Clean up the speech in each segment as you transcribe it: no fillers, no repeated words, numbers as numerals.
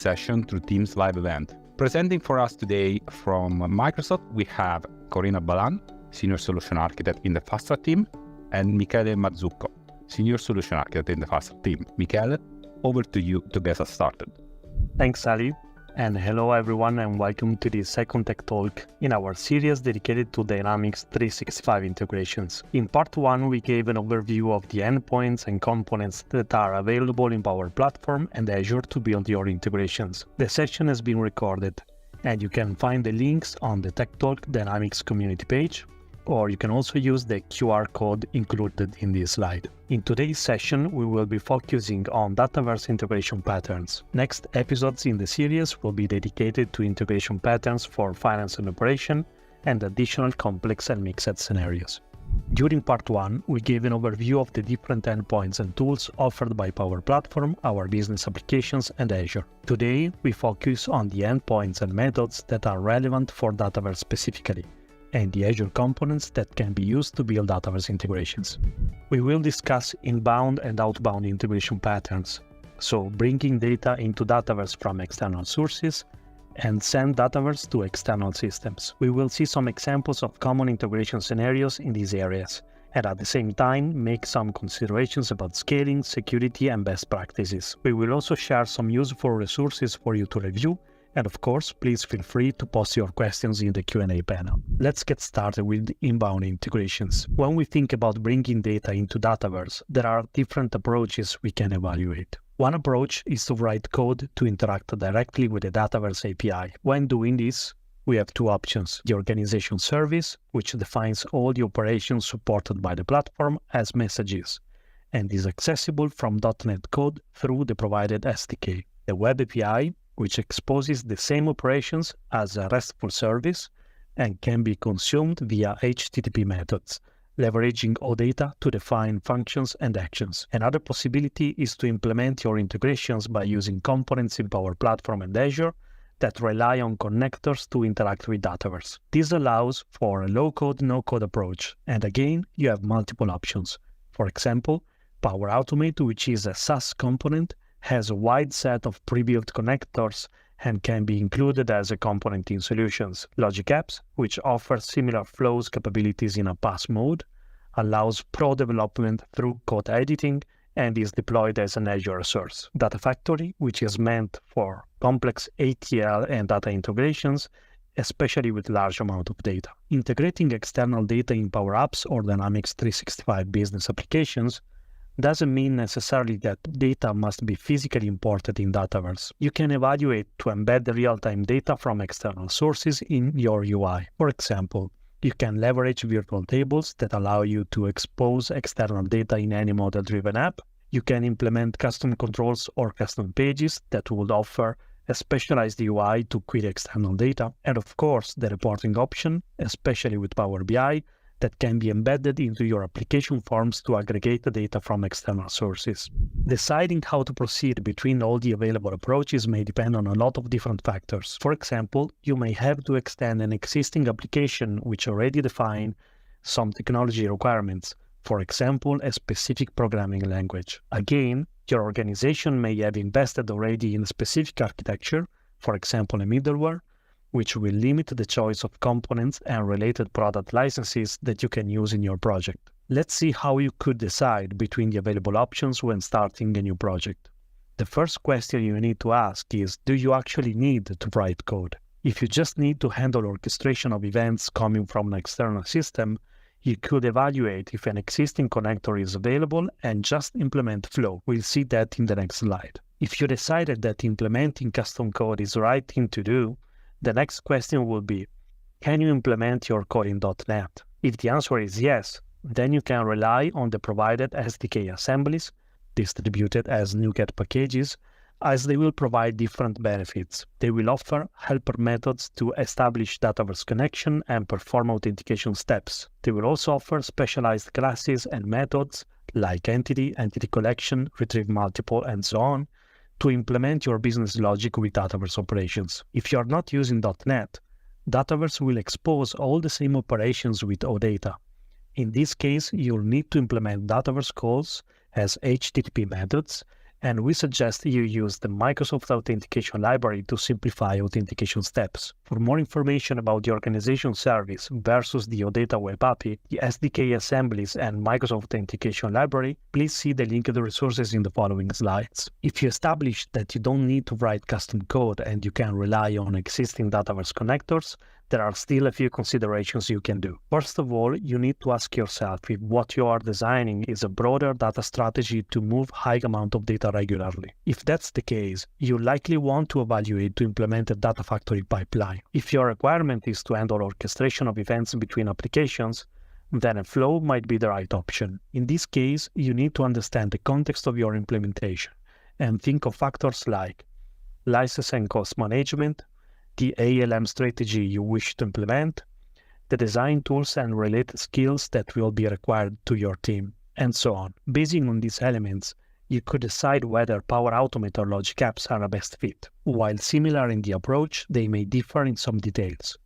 session through Teams live event. Presenting for us today from Microsoft, we have Corina Balan, Senior Solution Architect in the Fast Track team, and Michele Mazzucco, Senior Solution Architect in the Fast Track team. Michele, over to you to get us started. Thanks, Ali. And hello everyone, and welcome to the second Tech Talk in our series dedicated to Dynamics 365 integrations. In part 1, we gave an overview of the endpoints and components that are available in Power Platform and Azure to build your integrations. The session has been recorded, and you can find the links on the Tech Talk Dynamics community page, or you can also use the QR code included in this slide. In today's session, we will be focusing on Dataverse integration patterns. Next episodes in the series will be dedicated to integration patterns for finance and operation and additional complex and mixed scenarios. During part 1, we gave an overview of the different endpoints and tools offered by Power Platform, our business applications, and Azure. Today, we focus on the endpoints and methods that are relevant for Dataverse specifically, and the Azure components that can be used to build Dataverse integrations. We will discuss inbound and outbound integration patterns, so bringing data into Dataverse from external sources and send Dataverse to external systems. We will see some examples of common integration scenarios in these areas, and at the same time make some considerations about scaling, security, and best practices. We will also share some useful resources for you to review, and of course, please feel free to post your questions in the Q&A panel. Let's get started with inbound integrations. When we think about bringing data into Dataverse, there are different approaches we can evaluate. One approach is to write code to interact directly with the Dataverse API. When doing this, we have two options: the organization service, which defines all the operations supported by the platform as messages, and is accessible from .NET code through the provided SDK. The web API, which exposes the same operations as a RESTful service and can be consumed via HTTP methods, leveraging OData to define functions and actions. Another possibility is to implement your integrations by using components in Power Platform and Azure that rely on connectors to interact with Dataverse. This allows for a low-code, no-code approach, and again, you have multiple options. For example, Power Automate, which is a SaaS component, has a wide set of pre-built connectors and can be included as a component in solutions. Logic Apps, which offers similar flows capabilities in a pass mode, allows pro development through code editing and is deployed as an Azure resource. Data Factory, which is meant for complex ATL and data integrations, especially with large amount of data. Integrating external data in Power Apps or Dynamics 365 business applications doesn't mean necessarily that data must be physically imported in Dataverse. You can evaluate to embed the real-time data from external sources in your UI. For example, you can leverage virtual tables that allow you to expose external data in any model-driven app. You can implement custom controls or custom pages that would offer a specialized UI to query external data. And of course, the reporting option, especially with Power BI, that can be embedded into your application forms to aggregate the data from external sources. Deciding how to proceed between all the available approaches may depend on a lot of different factors. For example, you may have to extend an existing application which already defines some technology requirements, for example, a specific programming language. Again, your organization may have invested already in a specific architecture, for example, a middleware, which will limit the choice of components and related product licenses that you can use in your project. Let's see how you could decide between the available options when starting a new project. The first question you need to ask is, do you actually need to write code? If you just need to handle orchestration of events coming from an external system, you could evaluate if an existing connector is available and just implement Flow. We'll see that in the next slide. If you decided that implementing custom code is the right thing to do, the next question will be, can you implement your code in .NET? If the answer is yes, then you can rely on the provided SDK assemblies, distributed as NuGet packages, as they will provide different benefits. They will offer helper methods to establish Dataverse connection and perform authentication steps. They will also offer specialized classes and methods like entity, entity collection, retrieve multiple, and so on, to implement your business logic with Dataverse operations. If you are not using .NET, Dataverse will expose all the same operations with OData. In this case, you'll need to implement Dataverse calls as HTTP methods and we suggest you use the Microsoft Authentication Library to simplify authentication steps. For more information about the organization service versus the OData Web API, the SDK assemblies, and Microsoft Authentication Library, please see the linked resources in the following slides. If you establish that you don't need to write custom code and you can rely on existing Dataverse connectors, there are still a few considerations you can do. First of all, you need to ask yourself if what you are designing is a broader data strategy to move high amount of data regularly. If that's the case, you likely want to evaluate to implement a data factory pipeline. If your requirement is to handle orchestration of events between applications, then a flow might be the right option. In this case, you need to understand the context of your implementation and think of factors like license and cost management, the ALM strategy you wish to implement, the design tools and related skills that will be required to your team, and so on. Basing on these elements, you could decide whether Power Automate or Logic Apps are a best fit. While similar in the approach, they may differ in some details.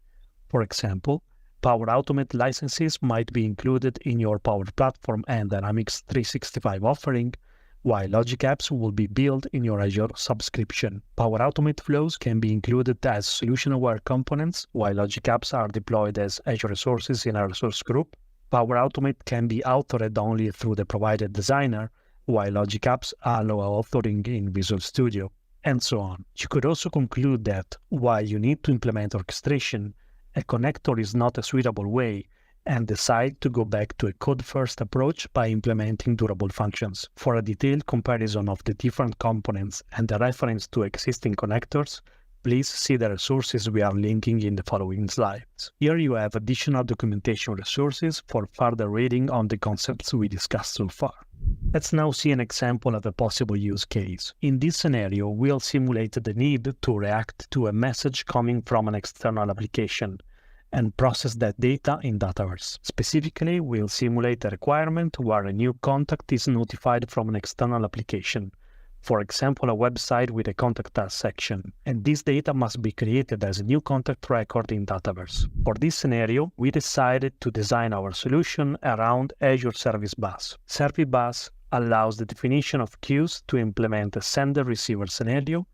For example, Power Automate licenses might be included in your Power Platform and Dynamics 365 offering, while Logic Apps will be built in your Azure subscription. Power Automate flows can be included as solution-aware components, while Logic Apps are deployed as Azure resources in a resource group. Power Automate can be authored only through the provided designer, while Logic Apps allow authoring in Visual Studio, and so on. You could also conclude that, while you need to implement orchestration, a connector is not a suitable way, and decide to go back to a code-first approach by implementing durable functions. For a detailed comparison of the different components and a reference to existing connectors, please see the resources we are linking in the following slides. Here you have additional documentation resources for further reading on the concepts we discussed so far. Let's now see an example of a possible use case. In this scenario, we'll simulate the need to react to a message coming from an external application and process that data in Dataverse. Specifically, we'll simulate a requirement where a new contact is notified from an external application, for example, a website with a Contact Us section, and this data must be created as a new contact record in Dataverse. For this scenario, we decided to design our solution around Azure Service Bus. Service Bus allows the definition of queues to implement a sender-receiver scenario,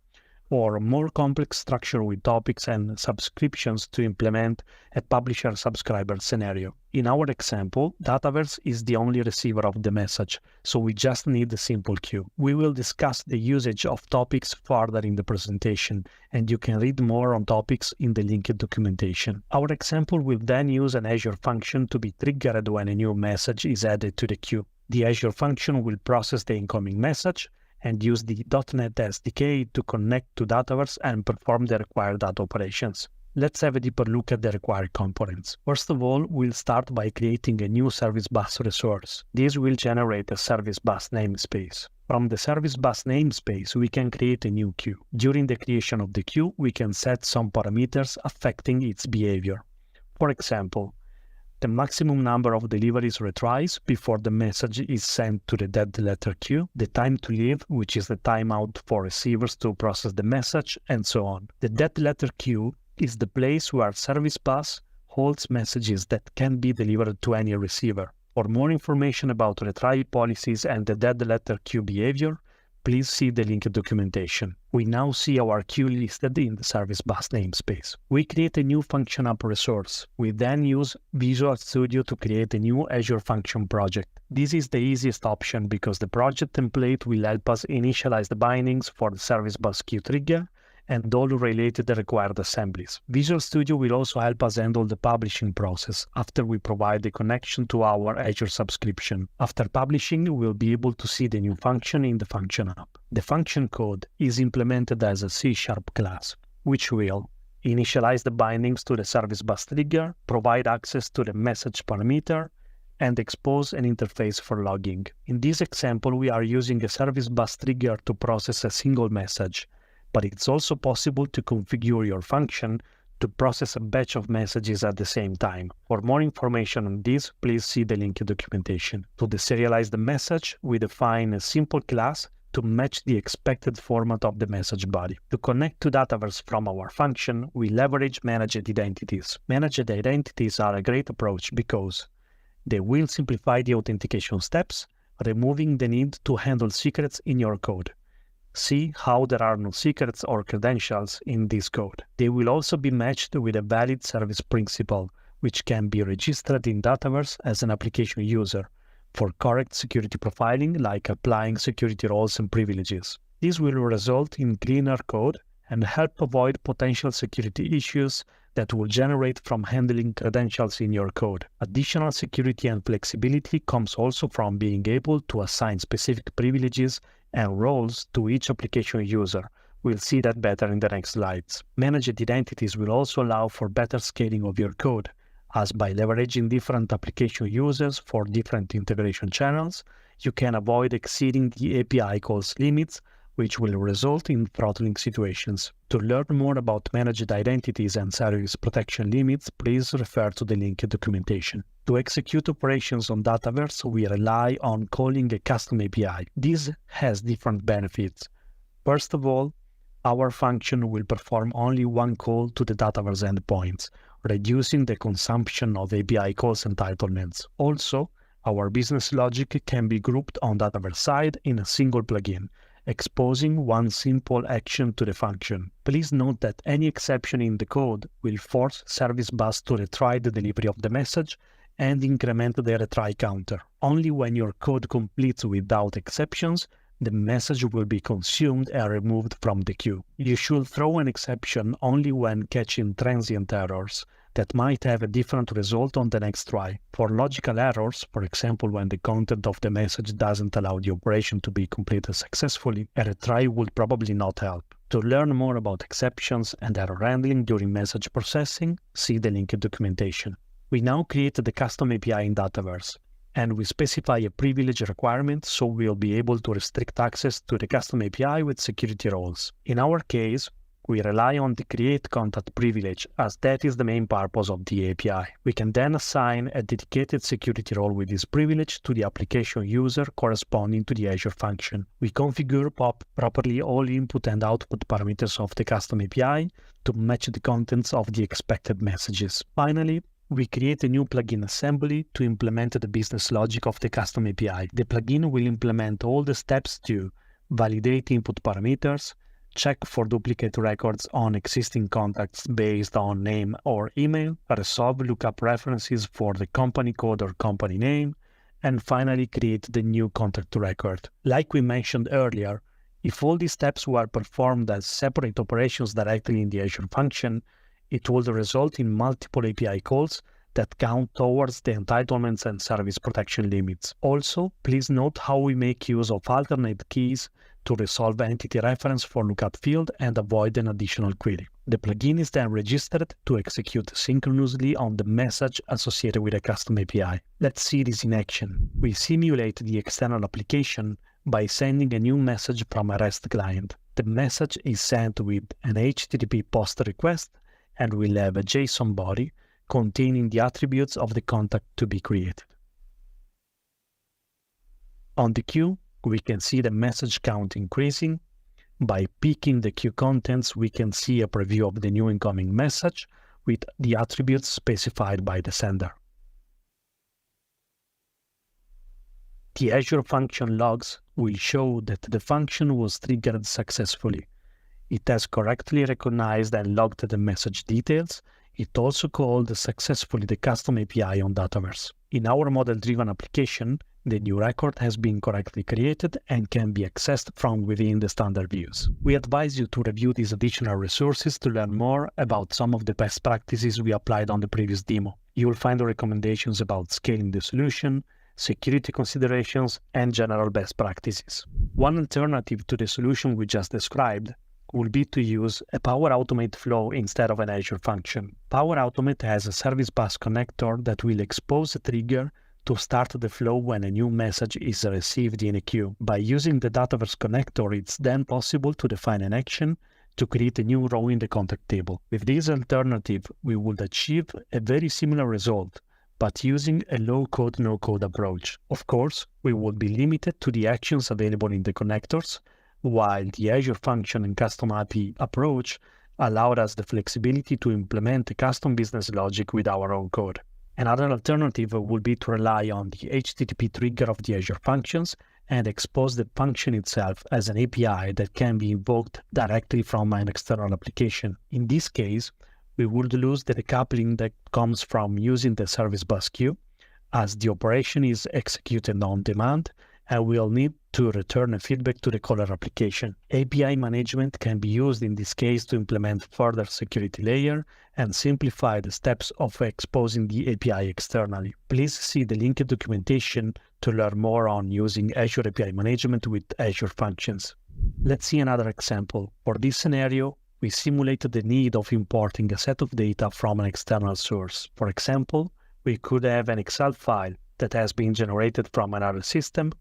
or a more complex structure with topics and subscriptions to implement a publisher-subscriber scenario. In our example, Dataverse is the only receiver of the message, so we just need a simple queue. We will discuss the usage of topics further in the presentation, and you can read more on topics in the linked documentation. Our example will then use an Azure function to be triggered when a new message is added to the queue. The Azure function will process the incoming message and use the .NET SDK to connect to Dataverse and perform the required data operations. Let's have a deeper look at the required components. First of all, we'll start by creating a new Service Bus resource. This will generate a Service Bus namespace. From the Service Bus namespace, we can create a new queue. During the creation of the queue, we can set some parameters affecting its behavior. For example, the maximum number of deliveries retries before the message is sent to the dead letter queue, the time to leave, which is the timeout for receivers to process the message, and so on. The dead letter queue is the place where Service Bus holds messages that can be delivered to any receiver. For more information about retry policies and the dead letter queue behavior, please see the linked documentation. We now see our queue listed in the Service Bus namespace. We create a new Function App resource. We then use Visual Studio to create a new Azure Function project. This is the easiest option because the project template will help us initialize the bindings for the Service Bus queue trigger and all related required assemblies. Visual Studio will also help us handle the publishing process after we provide the connection to our Azure subscription. After publishing, we'll be able to see the new function in the Function App. The function code is implemented as a C# class, which will initialize the bindings to the Service Bus trigger, provide access to the message parameter, and expose an interface for logging. In this example, we are using a Service Bus trigger to process a single message, but it's also possible to configure your function to process a batch of messages at the same time. For more information on this, please see the linked documentation. To deserialize the message, we define a simple class to match the expected format of the message body. To connect to Dataverse from our function, we leverage managed identities. Managed identities are a great approach because they will simplify the authentication steps, removing the need to handle secrets in your code. See how there are no secrets or credentials in this code. They will also be matched with a valid service principal, which can be registered in Dataverse as an application user for correct security profiling, like applying security roles and privileges. This will result in cleaner code and help avoid potential security issues that will generate from handling credentials in your code. Additional security and flexibility comes also from being able to assign specific privileges and roles to each application user. We'll see that better in the next slides. Managed identities will also allow for better scaling of your code, as by leveraging different application users for different integration channels, you can avoid exceeding the API calls limits, which will result in throttling situations. To learn more about managed identities and service protection limits, please refer to the linked documentation. To execute operations on Dataverse, we rely on calling a custom API. This has different benefits. First of all, our function will perform only one call to the Dataverse endpoints, reducing the consumption of API calls entitlements. Also, our business logic can be grouped on Dataverse side in a single plugin, exposing one simple action to the function. Please note that any exception in the code will force Service Bus to retry the delivery of the message and increment the retry counter. Only when your code completes without exceptions, the message will be consumed and removed from the queue. You should throw an exception only when catching transient errors that might have a different result on the next try. For logical errors, for example when the content of the message doesn't allow the operation to be completed successfully, a retry would probably not help. To learn more about exceptions and error handling during message processing, see the linked documentation. We now create the custom API in Dataverse, and we specify a privilege requirement so we'll be able to restrict access to the custom API with security roles. In our case, we rely on the create contact privilege, as that is the main purpose of the API. We can then assign a dedicated security role with this privilege to the application user corresponding to the Azure function. We configure properly all input and output parameters of the custom API to match the contents of the expected messages. Finally, we create a new plugin assembly to implement the business logic of the custom API. The plugin will implement all the steps to validate input parameters, check for duplicate records on existing contacts based on name or email, resolve lookup references for the company code or company name, and finally create the new contact record. Like we mentioned earlier, if all these steps were performed as separate operations directly in the Azure function, it will result in multiple API calls that count towards the entitlements and service protection limits. Also, please note how we make use of alternate keys to resolve entity reference for lookup field and avoid an additional query. The plugin is then registered to execute synchronously on the message associated with a custom API. Let's see this in action. We simulate the external application by sending a new message from a REST client. The message is sent with an HTTP POST request and will have a JSON body containing the attributes of the contact to be created. On the queue, we can see the message count increasing. By picking the queue contents, we can see a preview of the new incoming message with the attributes specified by the sender. The Azure function logs will show that the function was triggered successfully. It has correctly recognized and logged the message details. It also called successfully the custom API on Dataverse. In our model-driven application, the new record has been correctly created and can be accessed from within the standard views. We advise you to review these additional resources to learn more about some of the best practices we applied on the previous demo. You will find the recommendations about scaling the solution, security considerations, and general best practices. One alternative to the solution we just described will be to use a Power Automate flow instead of an Azure function. Power Automate has a Service Bus connector that will expose a trigger to start the flow when a new message is received in a queue. By using the Dataverse connector, it's then possible to define an action to create a new row in the contact table. With this alternative, we would achieve a very similar result, but using a low-code, no-code approach. Of course, we would be limited to the actions available in the connectors, while the Azure function and custom API approach allowed us the flexibility to implement a custom business logic with our own code. Another alternative would be to rely on the HTTP trigger of the Azure functions and expose the function itself as an API that can be invoked directly from an external application. In this case, we would lose the decoupling that comes from using the service bus queue, as the operation is executed on demand and we'll need to return a feedback to the caller application. API management can be used in this case to implement further security layer and simplify the steps of exposing the API externally. Please see the linked documentation to learn more on using Azure API management with Azure Functions. Let's see another example. For this scenario, we simulated the need of importing a set of data from an external source. For example, we could have an Excel file that has been generated from another system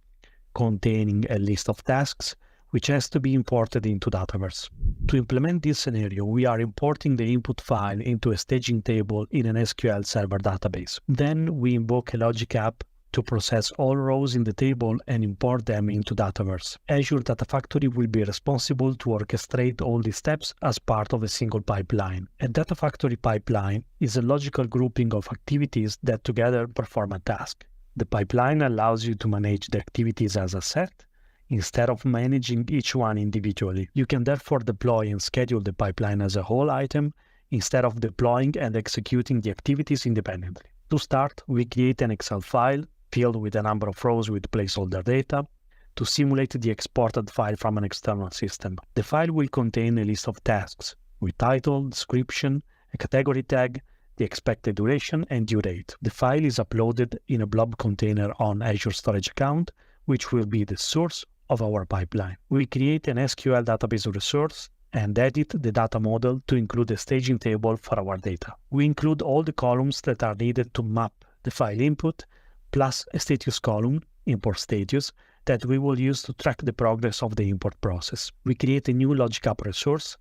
containing a list of tasks, which has to be imported into Dataverse. To implement this scenario, we are importing the input file into a staging table in an SQL Server database. Then we invoke a logic app to process all rows in the table and import them into Dataverse. Azure Data Factory will be responsible to orchestrate all these steps as part of a single pipeline. A Data Factory pipeline is a logical grouping of activities that together perform a task. The pipeline allows you to manage the activities as a set, instead of managing each one individually. You can therefore deploy and schedule the pipeline as a whole item, instead of deploying and executing the activities independently. To start, we create an Excel file filled with a number of rows with placeholder data to simulate the exported file from an external system. The file will contain a list of tasks with title, description, a category tag, the expected duration, and due date. The file is uploaded in a blob container on Azure Storage account, which will be the source of our pipeline. We create an SQL database resource and edit the data model to include a staging table for our data. We include all the columns that are needed to map the file input, plus a status column, import status, that we will use to track the progress of the import process. We create a new logic app resource.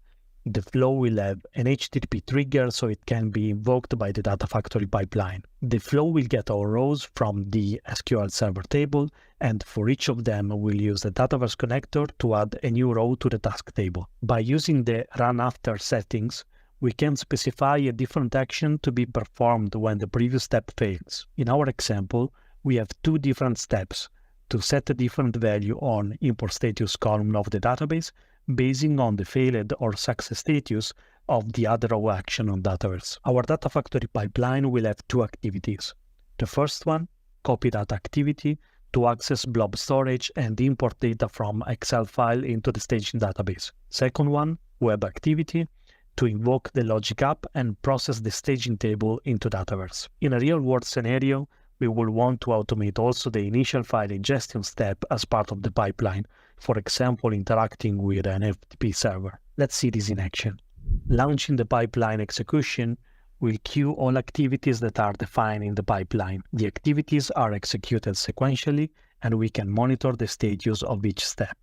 The flow will have an HTTP trigger so it can be invoked by the Data Factory pipeline. The flow will get our rows from the SQL Server table, and for each of them we'll use the Dataverse connector to add a new row to the task table. By using the run after settings, we can specify a different action to be performed when the previous step fails. In our example, we have two different steps to set a different value on import status column of the database, basing on the failed or success status of the other row action on Dataverse. Our Data Factory pipeline will have two activities. The first one, copy data activity, to access blob storage and import data from Excel file into the staging database. Second one, web activity, to invoke the logic app and process the staging table into Dataverse. In a real-world scenario, we will want to automate also the initial file ingestion step as part of the pipeline, for example, interacting with an FTP server. Let's see this in action. Launching the pipeline execution will queue all activities that are defined in the pipeline. The activities are executed sequentially, and we can monitor the status of each step.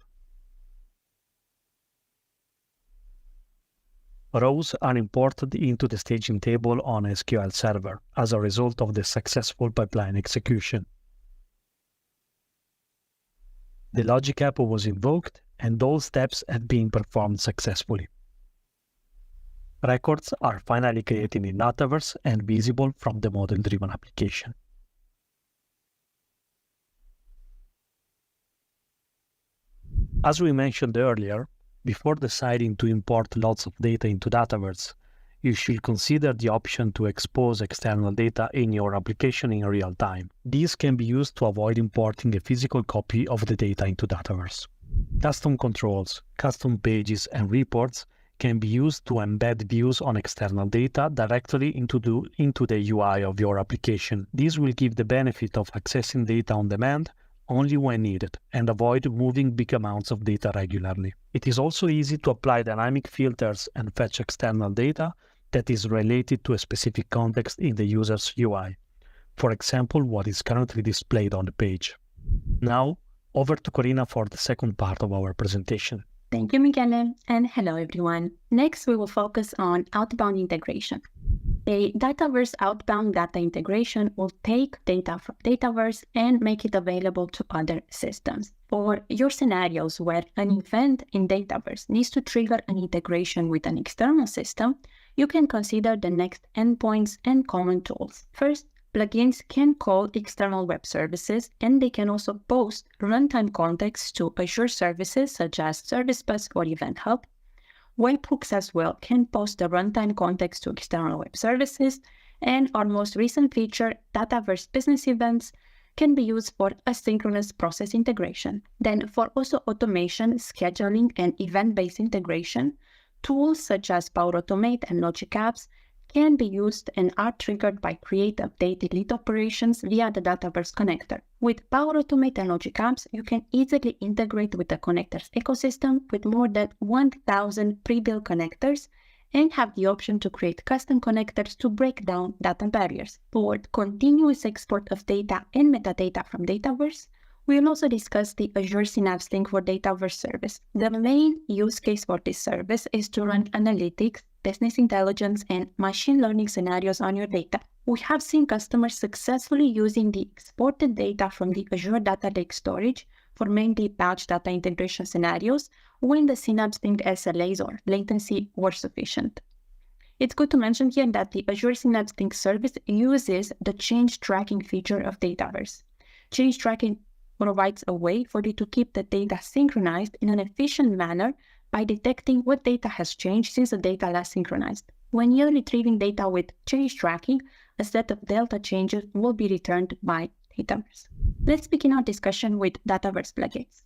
Rows are imported into the staging table on SQL Server as a result of the successful pipeline execution. The logic app was invoked and all steps have been performed successfully. Records are finally created in Dataverse and visible from the model-driven application. As we mentioned earlier, before deciding to import lots of data into Dataverse, you should consider the option to expose external data in your application in real time. These can be used to avoid importing a physical copy of the data into Dataverse. Custom controls, custom pages, and reports can be used to embed views on external data directly into the UI of your application. This will give the benefit of accessing data on demand only when needed, and avoid moving big amounts of data regularly. It is also easy to apply dynamic filters and fetch external data that is related to a specific context in the user's UI. For example, what is currently displayed on the page. Now, over to Corina for the second part of our presentation. Thank you, Michele, and hello everyone. Next, we will focus on outbound integration. A Dataverse outbound data integration will take data from Dataverse and make it available to other systems. For your scenarios where an event in Dataverse needs to trigger an integration with an external system, you can consider the next endpoints and common tools. First, plugins can call external web services, and they can also post runtime context to Azure services such as Service Bus or Event Hub. Webhooks as well can post the runtime context to external web services, and our most recent feature, Dataverse Business Events, can be used for asynchronous process integration. Then for also automation, scheduling, and event-based integration, tools such as Power Automate and Logic Apps can be used and are triggered by create, update, delete operations via the Dataverse connector. With Power Automate and Logic Apps, you can easily integrate with the connectors ecosystem with more than 1,000 pre-built connectors and have the option to create custom connectors to break down data barriers. For continuous export of data and metadata from Dataverse, we will also discuss the Azure Synapse Link for Dataverse service. The main use case for this service is to run analytics, business intelligence, and machine learning scenarios on your data. We have seen customers successfully using the exported data from the Azure Data Lake storage for mainly batch data integration scenarios when the Synapse Link SLAs or latency were sufficient. It's good to mention here that the Azure Synapse Link service uses the change tracking feature of Dataverse. Change tracking provides a way for you to keep the data synchronized in an efficient manner by detecting what data has changed since the data last synchronized. When you're retrieving data with change tracking, a set of delta changes will be returned by Dataverse. Let's begin our discussion with Dataverse plugins.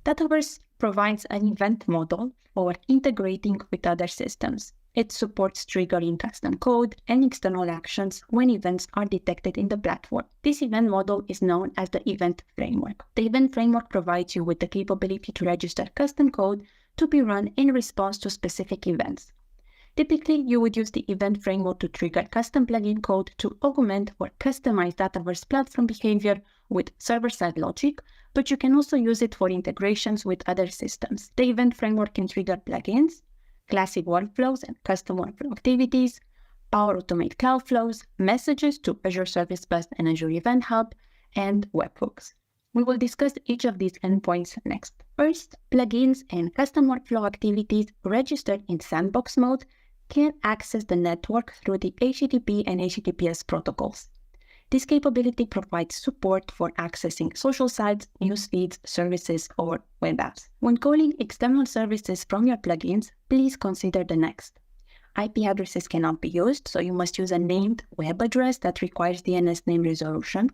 Dataverse provides an event model for integrating with other systems. It supports triggering custom code and external actions when events are detected in the platform. This event model is known as the event framework. The event framework provides you with the capability to register custom code to be run in response to specific events. Typically, you would use the event framework to trigger custom plugin code to augment or customize Dataverse platform behavior with server-side logic, but you can also use it for integrations with other systems. The event framework can trigger plugins, classic workflows and custom workflow activities, Power Automate cloud flows, messages to Azure Service Bus and Azure Event Hub, and webhooks. We will discuss each of these endpoints next. First, plugins and custom workflow activities registered in sandbox mode can access the network through the HTTP and HTTPS protocols. This capability provides support for accessing social sites, news feeds, services, or web apps. When calling external services from your plugins, please consider the next. IP addresses cannot be used, so you must use a named web address that requires DNS name resolution.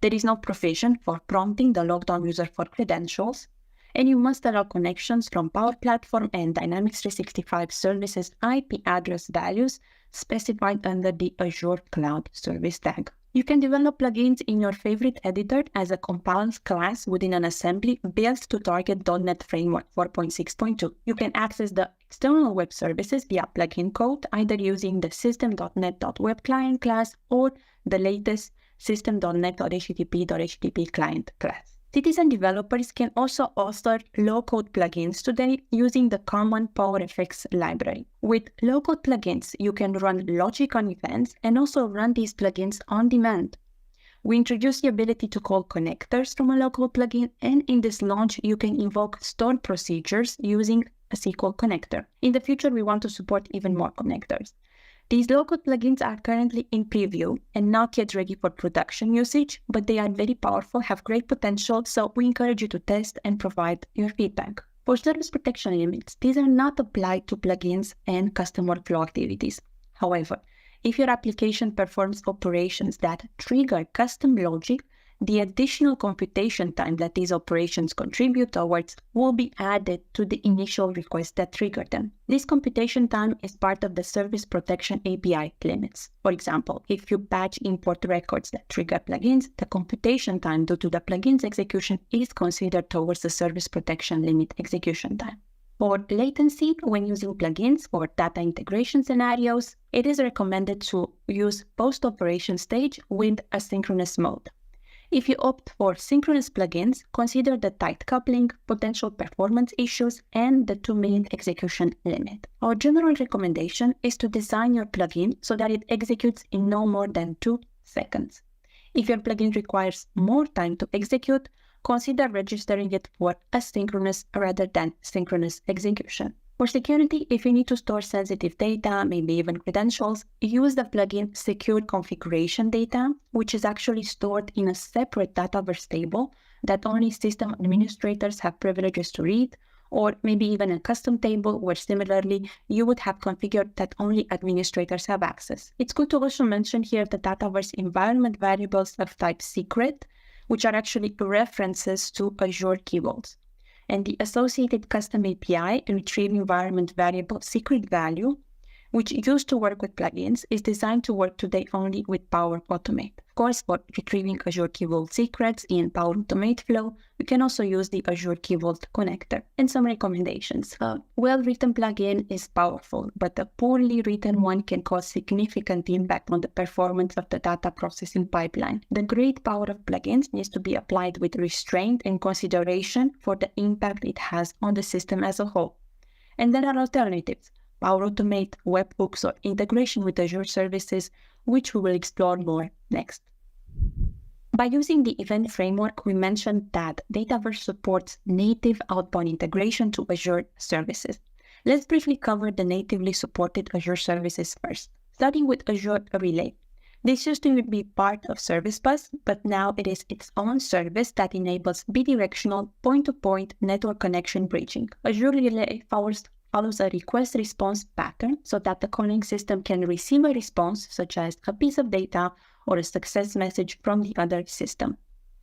There is no provision for prompting the logged on user for credentials, and you must allow connections from Power Platform and Dynamics 365 services IP address values specified under the Azure Cloud Service tag. You can develop plugins in your favorite editor as a compound class within an assembly built to target .NET Framework 4.6.2. You can access the external web services via plugin code, either using the system.net.webClient class or the latest system.net.http.http client class. Citizen developers can also author low-code plugins today using the common PowerFX library. With low-code plugins, you can run logic on events and also run these plugins on demand. We introduced the ability to call connectors from a low-code plugin, and in this launch, you can invoke stored procedures using a SQL connector. In the future, we want to support even more connectors. These low-code plugins are currently in preview and not yet ready for production usage, but they are very powerful, have great potential, so we encourage you to test and provide your feedback. For service protection limits, these are not applied to plugins and custom workflow activities. However, if your application performs operations that trigger custom logic, the additional computation time that these operations contribute towards will be added to the initial request that triggered them. This computation time is part of the Service Protection API limits. For example, if you batch import records that trigger plugins, the computation time due to the plugin's execution is considered towards the Service Protection limit execution time. For latency, when using plugins for data integration scenarios, it is recommended to use post-operation stage with asynchronous mode. If you opt for synchronous plugins, consider the tight coupling, potential performance issues, and the 2-minute execution limit. Our general recommendation is to design your plugin so that it executes in no more than 2 seconds. If your plugin requires more time to execute, consider registering it for asynchronous rather than synchronous execution. For security, if you need to store sensitive data, maybe even credentials, use the plugin Secure Configuration Data, which is actually stored in a separate Dataverse table that only system administrators have privileges to read, or maybe even a custom table where similarly you would have configured that only administrators have access. It's good to also mention here the Dataverse environment variables of type secret, which are actually references to Azure Key Vaults. And the associated custom API retrieve environment variable secret value, which used to work with plugins, is designed to work today only with Power Automate. Of course, for retrieving Azure Key Vault secrets in Power Automate flow, you can also use the Azure Key Vault connector. And some recommendations. A well-written plugin is powerful, but a poorly written one can cause significant impact on the performance of the data processing pipeline. The great power of plugins needs to be applied with restraint and consideration for the impact it has on the system as a whole. And there are alternatives. Power Automate, webhooks, or integration with Azure services, which we will explore more next. By using the event framework, we mentioned that Dataverse supports native outbound integration to Azure services. Let's briefly cover the natively supported Azure services first, starting with Azure Relay. This used to be part of Service Bus, but now it is its own service that enables bidirectional point-to-point network connection bridging. Azure Relay follows a request-response pattern so that the calling system can receive a response, such as a piece of data or a success message from the other system.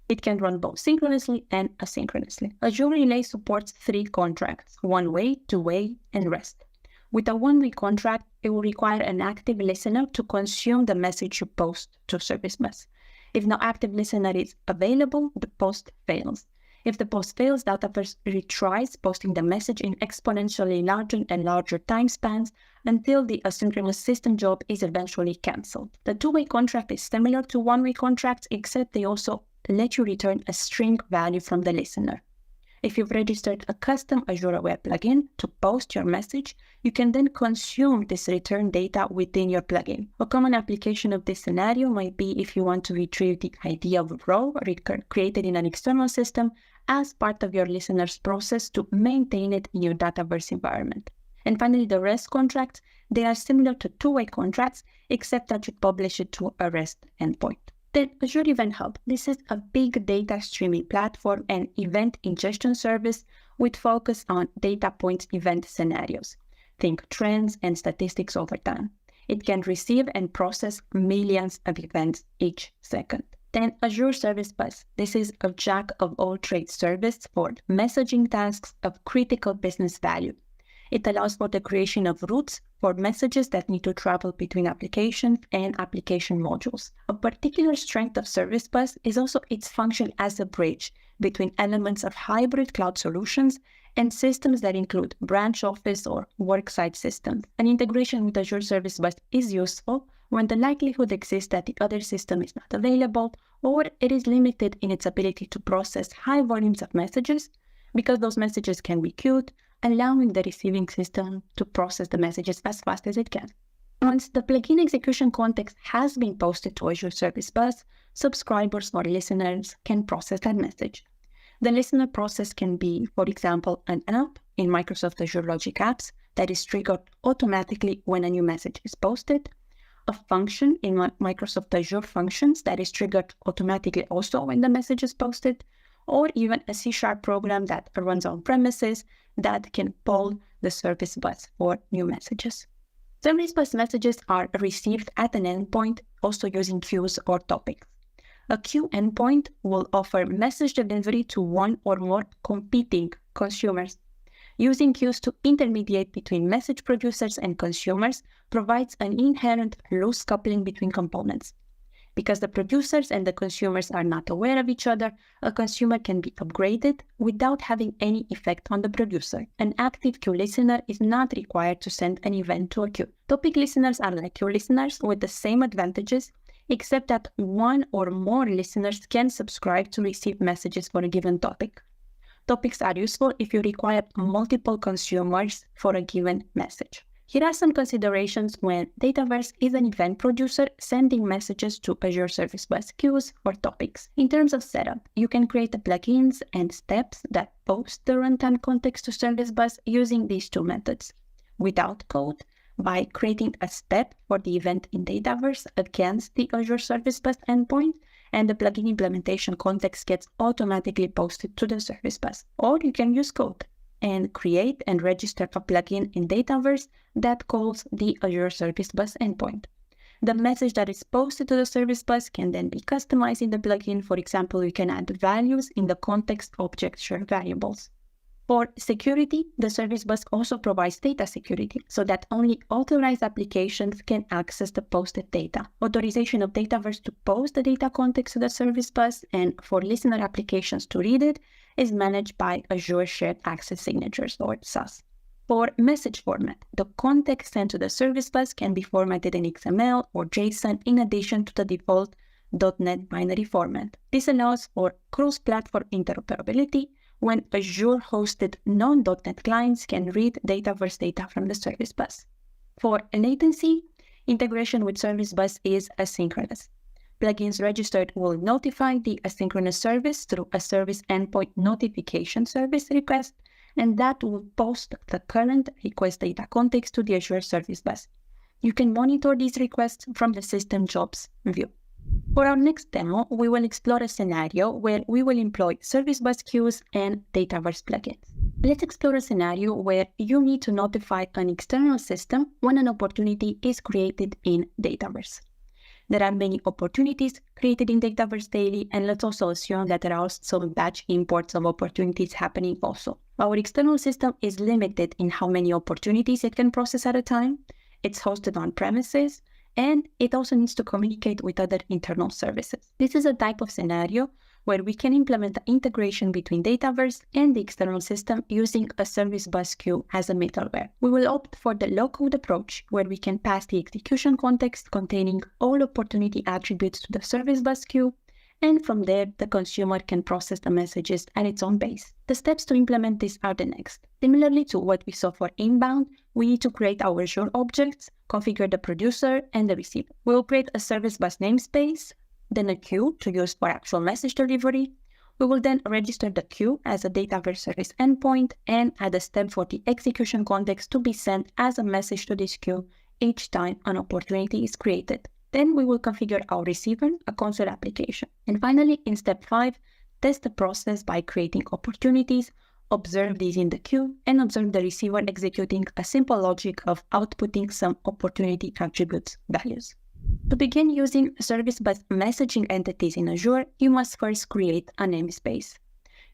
It can run both synchronously and asynchronously. Azure Relay supports 3 contracts: one-way, two-way, and REST. With a one-way contract, it will require an active listener to consume the message you post to Service Bus. If no active listener is available, the post fails. If the post fails, Dataverse retries posting the message in exponentially larger and larger time spans until the asynchronous system job is eventually cancelled. The two-way contract is similar to one-way contracts, except they also let you return a string value from the listener. If you've registered a custom Azure Web plugin to post your message, you can then consume this return data within your plugin. A common application of this scenario might be if you want to retrieve the ID of a row created in an external system as part of your listener's process to maintain it in your Dataverse environment. And finally, the REST contracts, they are similar to two-way contracts, except that you publish it to a REST endpoint. Then Azure Event Hub. This is a big data streaming platform and event ingestion service with focus on data point event scenarios. Think trends and statistics over time. It can receive and process millions of events each second. Then Azure Service Bus. This is a jack of all trades service for messaging tasks of critical business value. It allows for the creation of routes for messages that need to travel between applications and application modules. A particular strength of Service Bus is also its function as a bridge between elements of hybrid cloud solutions and systems that include branch office or worksite systems. An integration with Azure Service Bus is useful when the likelihood exists that the other system is not available or it is limited in its ability to process high volumes of messages, because those messages can be queued, allowing the receiving system to process the messages as fast as it can. Once the plugin execution context has been posted to Azure Service Bus, subscribers or listeners can process that message. The listener process can be, for example, an app in Microsoft Azure Logic Apps that is triggered automatically when a new message is posted, a function in Microsoft Azure Functions that is triggered automatically also when the message is posted, or even a C# program that runs on premises that can poll the Service Bus for new messages. Service Bus messages are received at an endpoint, also using queues or topics. A queue endpoint will offer message delivery to one or more competing consumers. Using queues to intermediate between message producers and consumers provides an inherent loose coupling between components. Because the producers and the consumers are not aware of each other, a consumer can be upgraded without having any effect on the producer. An active queue listener is not required to send an event to a queue. Topic listeners are like queue listeners with the same advantages, except that one or more listeners can subscribe to receive messages for a given topic. Topics are useful if you require multiple consumers for a given message. Here are some considerations when Dataverse is an event producer sending messages to Azure Service Bus queues or topics. In terms of setup, you can create the plugins and steps that post the runtime context to Service Bus using these two methods. Without code, by creating a step for the event in Dataverse against the Azure Service Bus endpoint, and the plugin implementation context gets automatically posted to the Service Bus. Or you can use code and create and register a plugin in Dataverse that calls the Azure Service Bus endpoint. The message that is posted to the Service Bus can then be customized in the plugin. For example, you can add values in the context object shared variables. For security, the Service Bus also provides data security so that only authorized applications can access the posted data. Authorization of Dataverse to post the data context to the Service Bus and for listener applications to read it is managed by Azure Shared Access Signatures, or SAS. For message format, the context sent to the Service Bus can be formatted in XML or JSON in addition to the default .NET binary format. This allows for cross-platform interoperability when Azure-hosted non-.NET clients can read Dataverse data from the Service Bus. For latency, integration with Service Bus is asynchronous. Plugins registered will notify the asynchronous service through a service endpoint notification service request, and that will post the current request data context to the Azure Service Bus. You can monitor these requests from the System Jobs view. For our next demo, we will explore a scenario where we will employ Service Bus queues and Dataverse plugins. Let's explore a scenario where you need to notify an external system when an opportunity is created in Dataverse. There are many opportunities created in Dataverse daily, and let's also assume that there are some batch imports of opportunities happening also. Our external system is limited in how many opportunities it can process at a time. It's hosted on premises, and it also needs to communicate with other internal services. This is a type of scenario where we can implement the integration between Dataverse and the external system using a Service Bus queue as a middleware. We will opt for the low-code approach, where we can pass the execution context containing all opportunity attributes to the Service Bus queue, and from there, the consumer can process the messages at its own pace. The steps to implement this are the next. Similarly to what we saw for inbound, we need to create our Azure objects, configure the producer and the receiver. We will create a Service Bus namespace, then a queue to use for actual message delivery. We will then register the queue as a Dataverse service endpoint and add a step for the execution context to be sent as a message to this queue each time an opportunity is created. Then we will configure our receiver, a console application. And finally, in step 5, test the process by creating opportunities, observe these in the queue, and observe the receiver executing a simple logic of outputting some opportunity attributes values. To begin using Service Bus messaging entities in Azure, you must first create a namespace.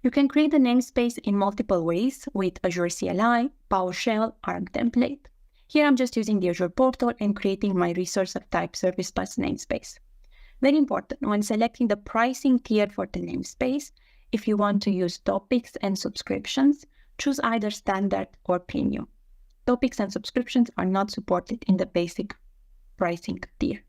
You can create a namespace in multiple ways with Azure CLI, PowerShell, ARM template. Here I'm just using the Azure portal and creating my resource of type Service Bus namespace. Very important, when selecting the pricing tier for the namespace, if you want to use topics and subscriptions, choose either standard or premium. Topics and subscriptions are not supported in the basic pricing tier.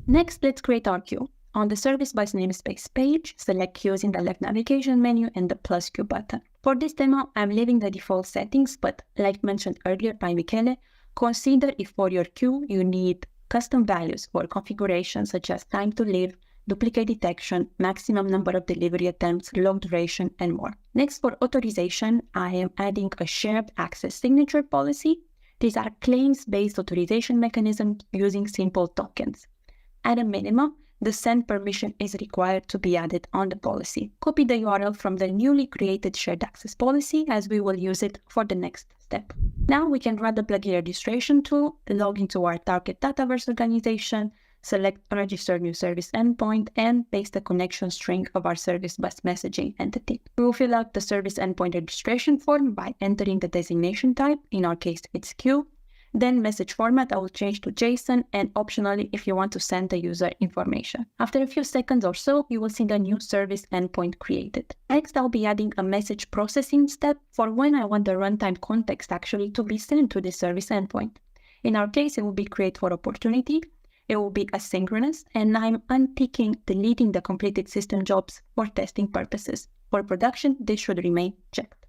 Next, let's create our queue. On the Service Bus namespace page, select queues in the left navigation menu and the plus queue button. For this demo, I'm leaving the default settings, but like mentioned earlier by Michele, consider if for your queue you need custom values for configurations such as time to live, duplicate detection, maximum number of delivery attempts, log duration, and more. Next, for authorization, I am adding a shared access signature policy. These are claims-based authorization mechanisms using simple tokens. At a minimum, the send permission is required to be added on the policy. Copy the URL from the newly created shared access policy, as we will use it for the next step. Now we can run the plugin registration tool, log into our target Dataverse organization, select register new service endpoint, and paste the connection string of our Service Bus messaging entity. We will fill out the service endpoint registration form by entering the designation type, in our case it's queue. Then message format, I will change to JSON, and optionally if you want to send the user information. After a few seconds or so, you will see the new service endpoint created. Next, I'll be adding a message processing step for when I want the runtime context actually to be sent to the service endpoint. In our case, it will be create for opportunity. It will be asynchronous, and I'm unticking deleting the completed system jobs for testing purposes. For production, this should remain checked.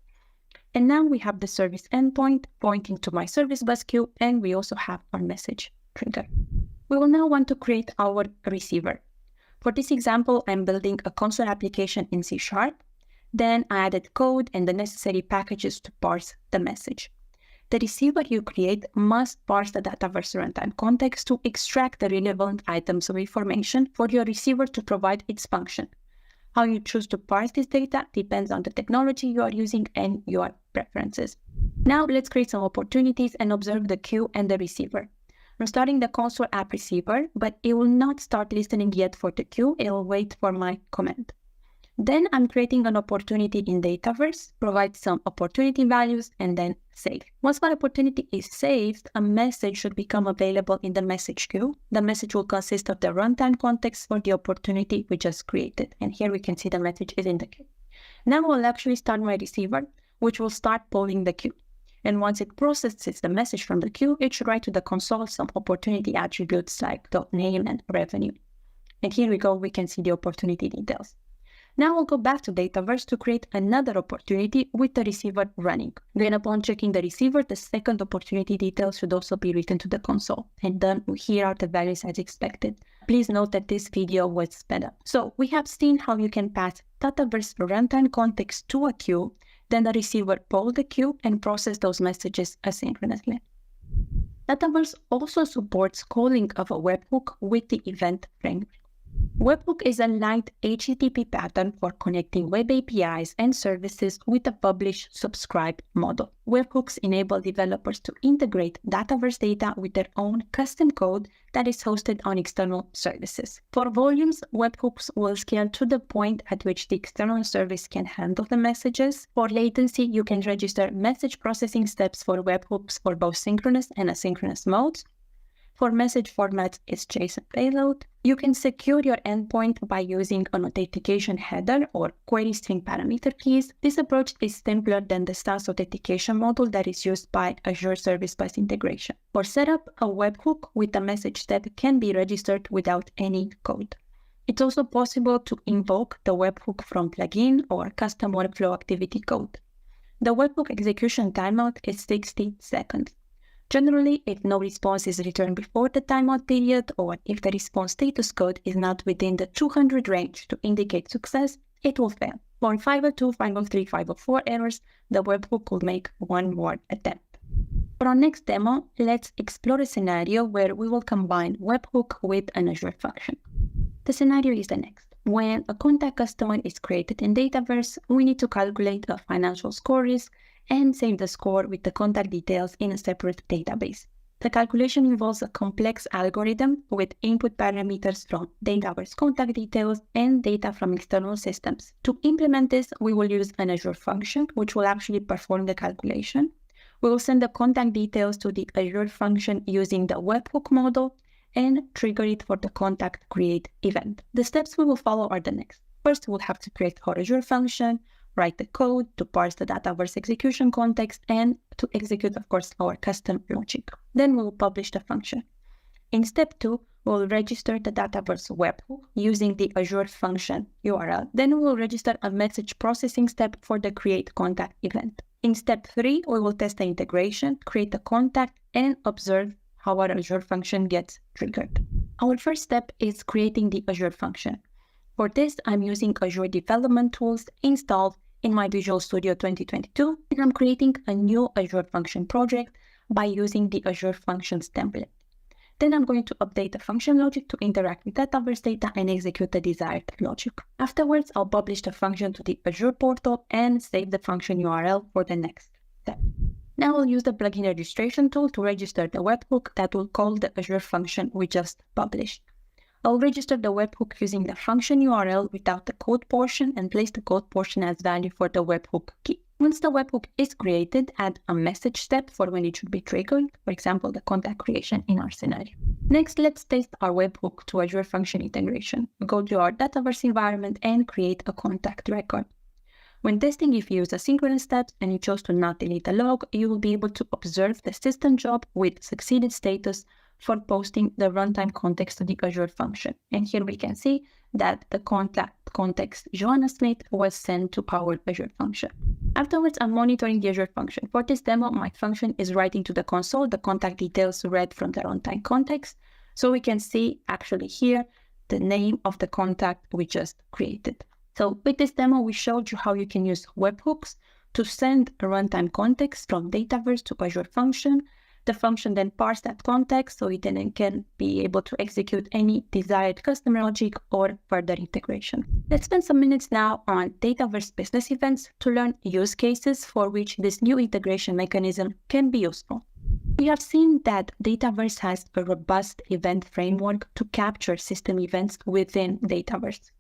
And now we have the service endpoint pointing to my service bus queue, and we also have our message trigger. We will now want to create our receiver. For this example, I'm building a console application in C#. Then I added code and the necessary packages to parse the message. The receiver you create must parse the Dataverse runtime context to extract the relevant items of information for your receiver to provide its function. How you choose to parse this data depends on the technology you are using and your preferences. Now let's create some opportunities and observe the queue and the receiver. I'm starting the console app receiver, but it will not start listening yet for the queue. It will wait for my command. Then I'm creating an opportunity in Dataverse, provide some opportunity values, and then save. Once my opportunity is saved, a message should become available in the message queue. The message will consist of the runtime context for the opportunity we just created. And here we can see the message is in the queue. Now I'll actually start my receiver, which will start polling the queue. And once it processes the message from the queue, it should write to the console some opportunity attributes like .name and revenue. And here we go, we can see the opportunity details. Now we'll go back to Dataverse to create another opportunity with the receiver running. Then upon checking the receiver, the second opportunity details should also be written to the console. And then here are the values as expected. Please note that this video was sped up. So we have seen how you can pass Dataverse runtime context to a queue, then the receiver poll the queue and process those messages asynchronously. Dataverse also supports calling of a webhook with the event framework. Webhook is a light HTTP pattern for connecting web APIs and services with a publish-subscribe model. Webhooks enable developers to integrate Dataverse data with their own custom code that is hosted on external services. For volumes, webhooks will scale to the point at which the external service can handle the messages. For latency, you can register message processing steps for webhooks for both synchronous and asynchronous modes. For message formats, it's JSON payload. You can secure your endpoint by using an authentication header or query string parameter keys. This approach is simpler than the SaaS authentication model that is used by Azure Service Bus integration. For setup, a webhook with a message step can be registered without any code. It's also possible to invoke the webhook from plugin or custom workflow activity code. The webhook execution timeout is 60 seconds. Generally, if no response is returned before the timeout period, or if the response status code is not within the 200 range to indicate success, it will fail. For 502, 503, 504 errors, the webhook will make one more attempt. For our next demo, let's explore a scenario where we will combine webhook with an Azure function. The scenario is the next. When a contact customer is created in Dataverse, we need to calculate a financial score risk and save the score with the contact details in a separate database. The calculation involves a complex algorithm with input parameters from Dataverse contact details and data from external systems. To implement this, we will use an Azure function, which will actually perform the calculation. We will send the contact details to the Azure function using the webhook model and trigger it for the contact create event. The steps we will follow are the next. First, we'll have to create our Azure function, write the code to parse the Dataverse execution context, and to execute, of course, our custom logic. Then we'll publish the function. In step 2, we'll register the Dataverse webhook using the Azure function URL. Then we'll register a message processing step for the create contact event. In step 3, we will test the integration, create the contact, and observe how our Azure function gets triggered. Our first step is creating the Azure function. For this, I'm using Azure Development Tools installed in my Visual Studio 2022, and I'm creating a new Azure function project by using the Azure Functions template. Then I'm going to update the function logic to interact with Dataverse data and execute the desired logic. Afterwards, I'll publish the function to the Azure portal and save the function URL for the next step. Now I'll use the plugin registration tool to register the webhook that will call the Azure function we just published. I'll register the webhook using the function URL without the code portion and place the code portion as value for the webhook key. Once the webhook is created, add a message step for when it should be triggered, for example, the contact creation in our scenario. Next, let's test our webhook to Azure function integration. Go to our Dataverse environment and create a contact record. When testing, if you use asynchronous steps and you chose to not delete a log, you will be able to observe the system job with succeeded status for posting the runtime context to the Azure function. And here we can see that the context Joanna Smith was sent to our Azure function. Afterwards, I'm monitoring the Azure function. For this demo, my function is writing to the console the contact details read from the runtime context. So we can see actually here the name of the contact we just created. So with this demo, we showed you how you can use webhooks to send a runtime context from Dataverse to Azure function. The function then parses that context so it then can be able to execute any desired custom logic or further integration. Let's spend some minutes now on Dataverse business events to learn use cases for which this new integration mechanism can be useful. We have seen that Dataverse has a robust event framework to capture system events within Dataverse.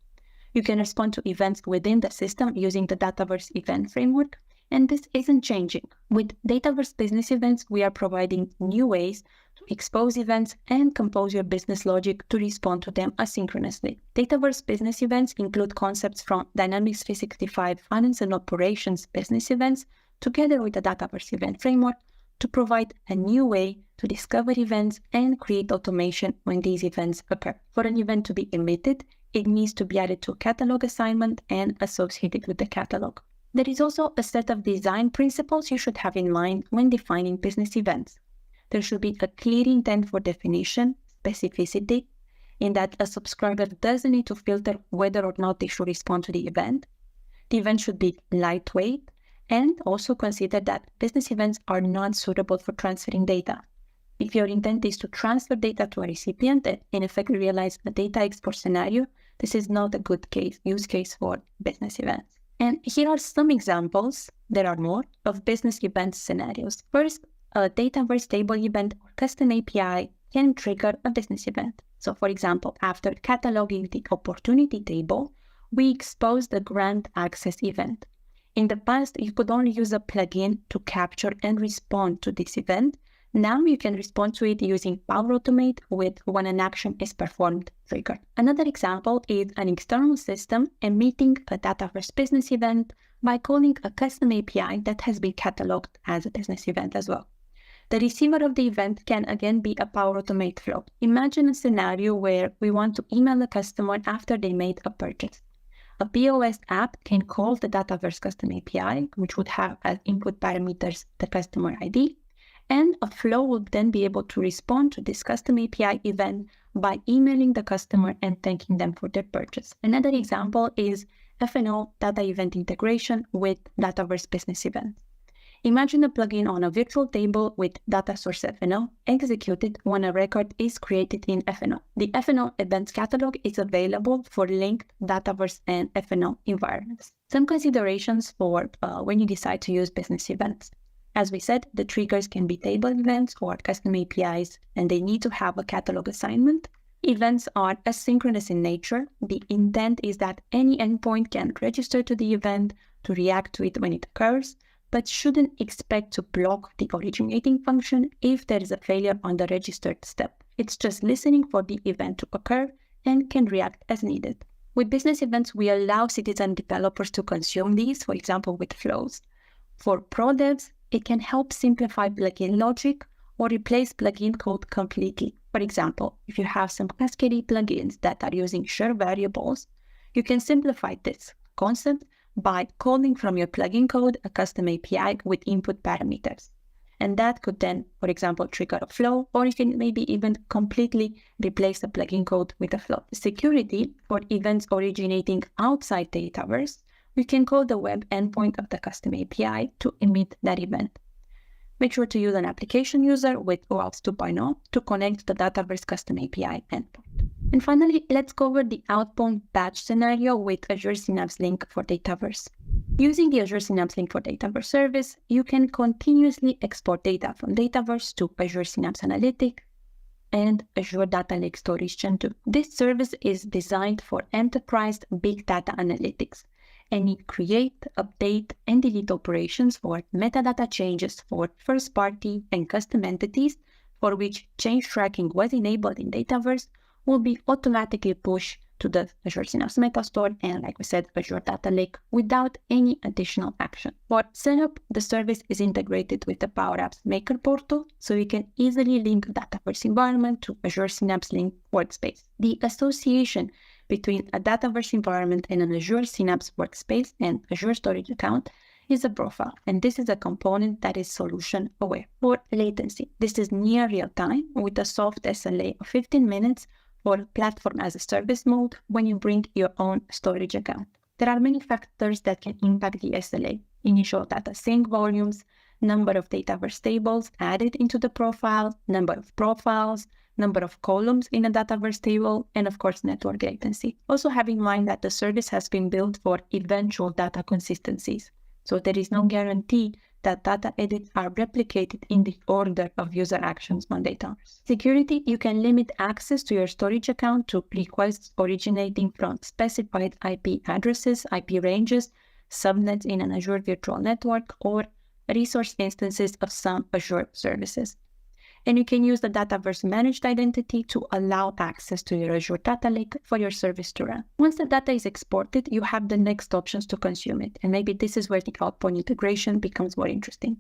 You can respond to events within the system using the Dataverse event framework, and this isn't changing. With Dataverse business events, we are providing new ways to expose events and compose your business logic to respond to them asynchronously. Dataverse business events include concepts from Dynamics 365 Finance and Operations business events, together with the Dataverse event framework, to provide a new way to discover events and create automation when these events occur. For an event to be emitted, it needs to be added to a catalog assignment and associated with the catalog. There is also a set of design principles you should have in mind when defining business events. There should be a clear intent for definition, specificity, in that a subscriber doesn't need to filter whether or not they should respond to the event. The event should be lightweight, and also consider that business events are not suitable for transferring data. If your intent is to transfer data to a recipient and in effect realize a data export scenario, this is not a good use case for business events. And here are some examples, there are more, of business event scenarios. First, a Dataverse table event or custom API can trigger a business event. So for example, after cataloging the opportunity table, we expose the grant access event. In the past, you could only use a plugin to capture and respond to this event. Now you can respond to it using Power Automate with when an action is performed trigger. Another example is an external system emitting a Dataverse business event by calling a custom API that has been cataloged as a business event as well. The receiver of the event can again be a Power Automate flow. Imagine a scenario where we want to email a customer after they made a purchase. A POS app can call the Dataverse custom API, which would have as input parameters the customer ID, and a flow will then be able to respond to this custom API event by emailing the customer and thanking them for their purchase. Another example is F&O data event integration with Dataverse business events. Imagine a plugin on a virtual table with data source F&O executed when a record is created in F&O. The F&O events catalog is available for linked Dataverse and F&O environments. Some considerations for when you decide to use business events. As we said, the triggers can be table events or custom APIs, and they need to have a catalog assignment. Events are asynchronous in nature. The intent is that any endpoint can register to the event to react to it when it occurs, but shouldn't expect to block the originating function if there is a failure on the registered step. It's just listening for the event to occur and can react as needed. With business events, we allow citizen developers to consume these, for example, with flows. For pro devs, it can help simplify plugin logic or replace plugin code completely. For example, if you have some cascading plugins that are using shared variables, you can simplify this concept by calling from your plugin code a custom API with input parameters. And that could then, for example, trigger a flow, or you can maybe even completely replace the plugin code with a flow. Security for events originating outside Dataverse, we can call the web endpoint of the custom API to emit that event. Make sure to use an application user with OAuth 2.0 to connect to the Dataverse custom API endpoint. And finally, let's cover the outbound batch scenario with Azure Synapse Link for Dataverse. Using the Azure Synapse Link for Dataverse service, you can continuously export data from Dataverse to Azure Synapse Analytics and Azure Data Lake Storage Gen 2. This service is designed for enterprise big data analytics, and it creates, update, and delete operations for metadata changes for first-party and custom entities for which change tracking was enabled in Dataverse will be automatically pushed to the Azure Synapse Metastore and, like we said, Azure Data Lake without any additional action. For setup, the service is integrated with the Power Apps Maker portal, so you can easily link Dataverse environment to Azure Synapse Link Workspace. The association between a Dataverse environment and an Azure Synapse Workspace and Azure Storage account is a profile, and this is a component that is solution aware. For latency, this is near real time with a soft SLA of 15 minutes for platform as a service mode when you bring your own storage account. There are many factors that can impact the SLA: initial data sync volumes, number of Dataverse tables added into the profile, number of profiles, number of columns in a Dataverse table, and of course, network latency. Also have in mind that the service has been built for eventual data consistencies. So there is no guarantee that data edits are replicated in the order of user actions on Dataverse. Security, you can limit access to your storage account to requests originating from specified IP addresses, IP ranges, subnets in an Azure virtual network, or resource instances of some Azure services. And you can use the Dataverse managed identity to allow access to your Azure Data Lake for your service to run. Once the data is exported, you have the next options to consume it. And maybe this is where the outbound integration becomes more interesting.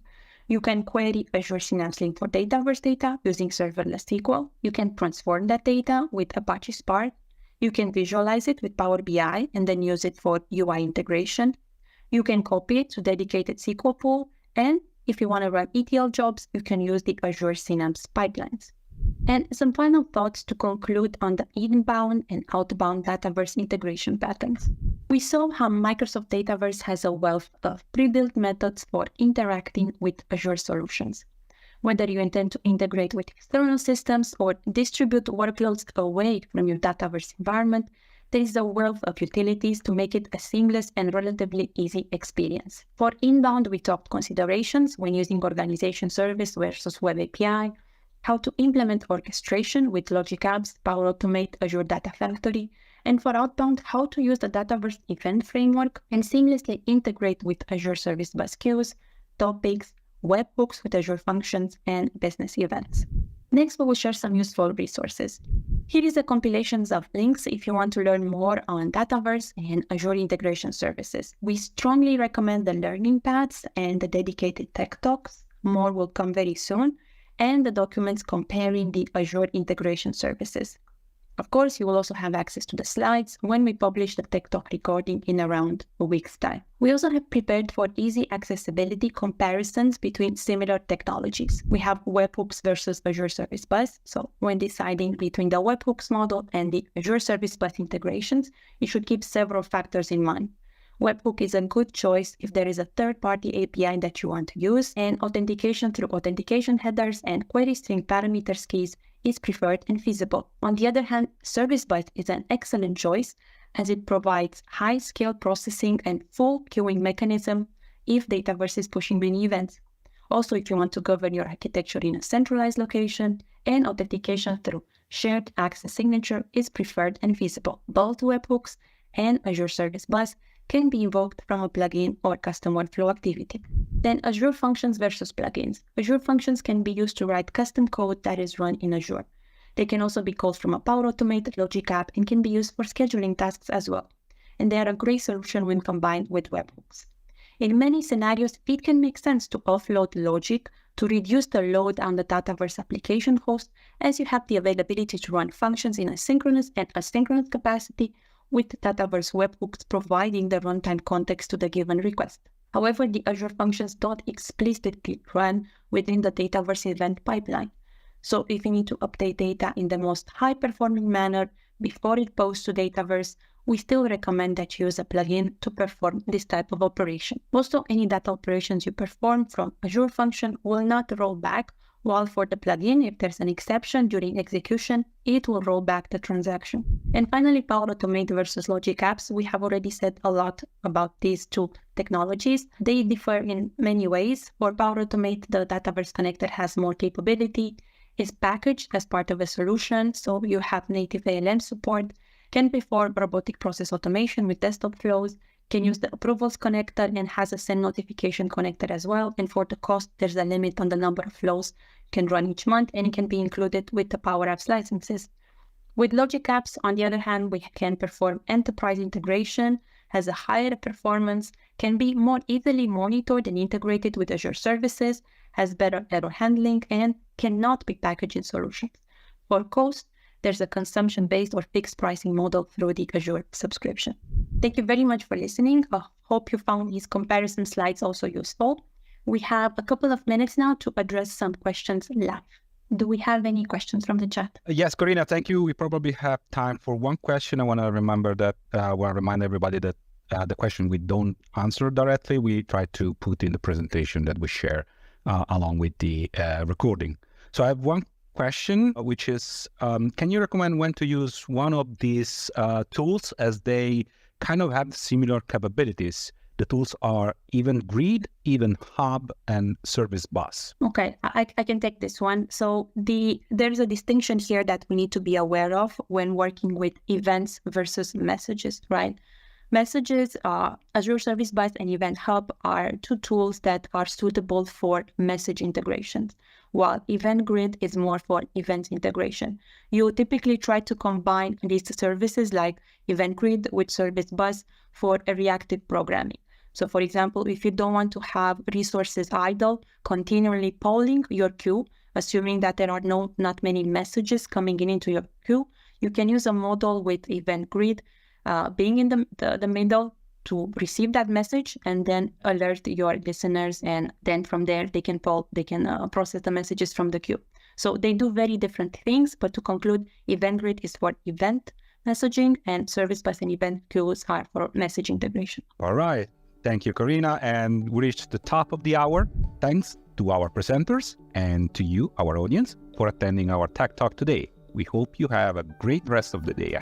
You can query Azure Synapse Link for Dataverse data using serverless SQL. You can transform that data with Apache Spark. You can visualize it with Power BI and then use it for UI integration. You can copy it to dedicated SQL pool, and if you want to run ETL jobs, you can use the Azure Synapse pipelines. And some final thoughts to conclude on the inbound and outbound Dataverse integration patterns. We saw how Microsoft Dataverse has a wealth of pre-built methods for interacting with Azure solutions. Whether you intend to integrate with external systems or distribute workloads away from your Dataverse environment, there is a wealth of utilities to make it a seamless and relatively easy experience. For inbound, we talked considerations when using organization service versus web API, how to implement orchestration with Logic Apps, Power Automate, Azure Data Factory, and for outbound, how to use the Dataverse event framework and seamlessly integrate with Azure Service Bus queues, topics, webhooks with Azure Functions, and business events. Next, we will share some useful resources. Here is a compilation of links if you want to learn more on Dataverse and Azure integration services. We strongly recommend the learning paths and the dedicated tech talks. More will come very soon, and the documents comparing the Azure integration services. Of course, you will also have access to the slides when we publish the Tech Talk recording in around a week's time. We also have prepared for easy accessibility comparisons between similar technologies. We have webhooks versus Azure Service Bus. So when deciding between the webhooks model and the Azure Service Bus integrations, you should keep several factors in mind. Webhook is a good choice if there is a third-party API that you want to use, and authentication through authentication headers and query string parameters keys is preferred and feasible. On the other hand, Service Bus is an excellent choice as it provides high-scale processing and full queuing mechanism if Dataverse is pushing many events. Also, if you want to govern your architecture in a centralized location, and authentication through shared access signature is preferred and feasible. Both webhooks and Azure Service Bus can be invoked from a plugin or custom workflow activity. Then Azure Functions versus plugins. Azure Functions can be used to write custom code that is run in Azure. They can also be called from a Power Automate Logic app and can be used for scheduling tasks as well. And they are a great solution when combined with webhooks. In many scenarios, it can make sense to offload Logic to reduce the load on the Dataverse application host, as you have the availability to run functions in a synchronous and asynchronous capacity, with Dataverse webhooks providing the runtime context to the given request. However, the Azure functions don't explicitly run within the Dataverse event pipeline. So if you need to update data in the most high-performing manner before it posts to Dataverse, we still recommend that you use a plugin to perform this type of operation. Also, any data operations you perform from Azure function will not roll back, while for the plugin, if there's an exception during execution, it will roll back the transaction. And finally, Power Automate versus Logic Apps. We have already said a lot about these two technologies. They differ in many ways. For Power Automate, the Dataverse connector has more capability, is packaged as part of a solution, so you have native ALM support, can perform robotic process automation with desktop flows, can use the approvals connector, and has a send notification connector as well. And for the cost, there's a limit on the number of flows you can run each month, and it can be included with the Power Apps licenses. With Logic Apps, on the other hand, we can perform enterprise integration, has a higher performance, can be more easily monitored and integrated with Azure services, has better error handling, and cannot be packaged in solutions. For cost, there's a consumption-based or fixed pricing model through the Azure subscription. Thank you very much for listening. I hope you found these comparison slides also useful. We have a couple of minutes now to address some questions live. Do we have any questions from the chat? Yes, Corina, thank you. We probably have time for one question. I want to remind everybody that the question we don't answer directly, we try to put in the presentation that we share along with the recording. So I have one question, which is, can you recommend when to use one of these tools, as they kind of have similar capabilities? The tools are Event Grid, Event Hub, and Service Bus. Okay, I can take this one. So there's a distinction here that we need to be aware of when working with events versus messages, right? Messages, Azure Service Bus and Event Hub are two tools that are suitable for message integrations, while Event Grid is more for event integration. You typically try to combine these services like Event Grid with Service Bus for a reactive programming. So for example, if you don't want to have resources idle, continually polling your queue, assuming that there are not many messages coming into your queue, you can use a model with Event Grid being in the middle to receive that message and then alert your listeners, and then from there they can process the messages from the queue. So they do very different things, but to conclude, Event Grid is for event messaging and Service Bus and Event Queues are for message integration. All right. Thank you, Corina. And we reached the top of the hour. Thanks to our presenters and to you, our audience, for attending our Tech Talk today. We hope you have a great rest of the day.